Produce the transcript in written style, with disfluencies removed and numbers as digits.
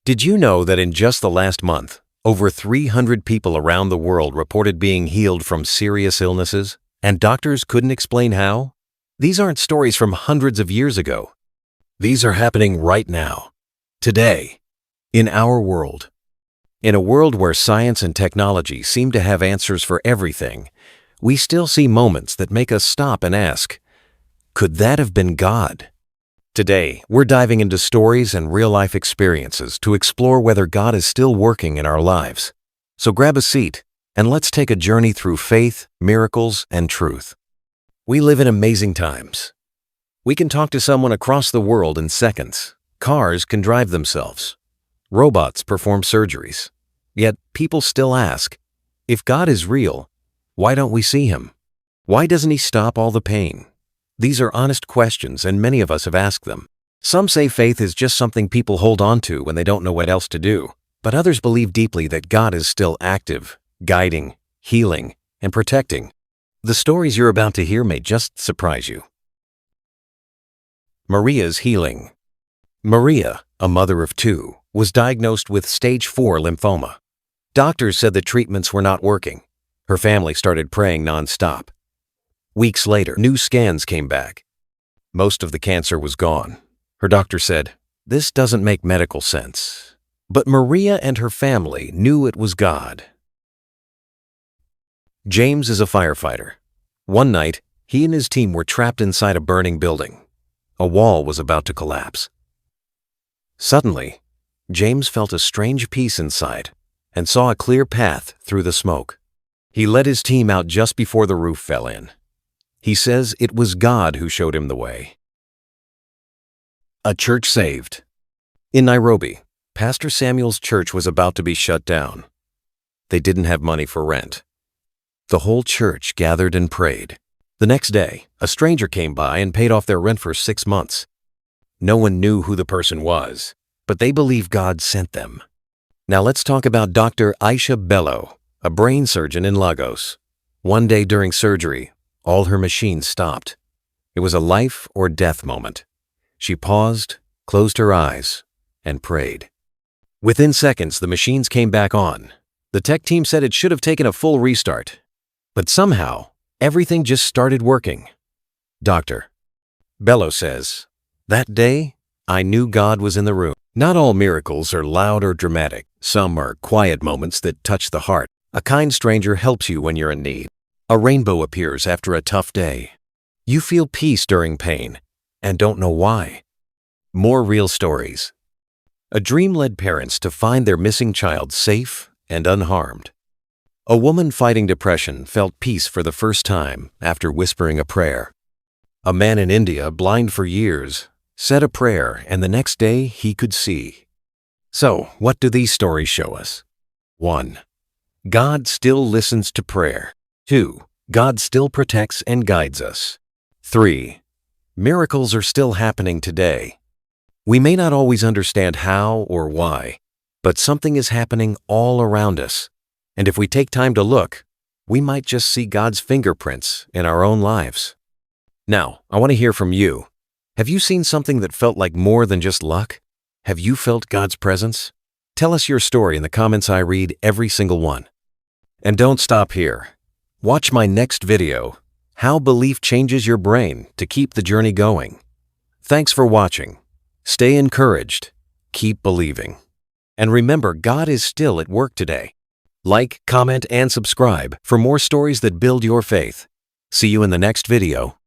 Did you know that in just the last month, over 300 people around the world reported being healed from serious illnesses, and doctors couldn't explain how? These aren't stories from hundreds of years ago. These are happening right now, today, in our world. In a world where science and technology seem to have answers for everything, we still see moments that make us stop and ask, could that have been God? Today, we're diving into stories and real-life experiences to explore whether God is still working in our lives. So grab a seat and let's take a journey through faith, miracles, and truth. We live in amazing times. We can talk to someone across the world in seconds. Cars can drive themselves. Robots perform surgeries. Yet people still ask, if God is real, why don't we see Him? Why doesn't He stop all the pain? These are honest questions, and many of us have asked them. Some say faith is just something people hold on to when they don't know what else to do, but others believe deeply that God is still active, guiding, healing, and protecting. The stories you're about to hear may just surprise you. Maria's healing. Maria, a mother of two, was diagnosed with stage 4 lymphoma. Doctors said the treatments were not working. Her family started praying nonstop. Weeks later, new scans came back. Most of the cancer was gone. Her doctor said, "This doesn't make medical sense." But Maria and her family knew it was God. James is a firefighter. One night, he and his team were trapped inside a burning building. A wall was about to collapse. Suddenly, James felt a strange peace inside and saw a clear path through the smoke. He led his team out just before the roof fell in. He says it was God who showed him the way. A church saved. In Nairobi, Pastor Samuel's church was about to be shut down. They didn't have money for rent. The whole church gathered and prayed. The next day, a stranger came by and paid off their rent for 6 months. No one knew who the person was, but they believe God sent them. Now let's talk about Dr. Aisha Bello, a brain surgeon in Lagos. One day during surgery, all her machines stopped. It was a life or death moment. She paused, closed her eyes, and prayed. Within seconds, the machines came back on. The tech team said it should have taken a full restart. But somehow, everything just started working. Dr. Bello says, "That day, I knew God was in the room." Not all miracles are loud or dramatic. Some are quiet moments that touch the heart. A kind stranger helps you when you're in need. A rainbow appears after a tough day. You feel peace during pain and don't know why. More real stories. A dream led parents to find their missing child safe and unharmed. A woman fighting depression felt peace for the first time after whispering a prayer. A man in India, blind for years, said a prayer and the next day he could see. So, what do these stories show us? 1. God still listens to prayer. 2. God still protects and guides us. 3. Miracles are still happening today. We may not always understand how or why, but something is happening all around us. And if we take time to look, we might just see God's fingerprints in our own lives. Now, I want to hear from you. Have you seen something that felt like more than just luck? Have you felt God's presence? Tell us your story in the comments. I read every single one. And don't stop here. Watch my next video, How Belief Changes Your Brain to Keep the Journey Going. Thanks for watching. Stay encouraged. Keep believing. And remember, God is still at work today. Like, comment, and subscribe for more stories that build your faith. See you in the next video.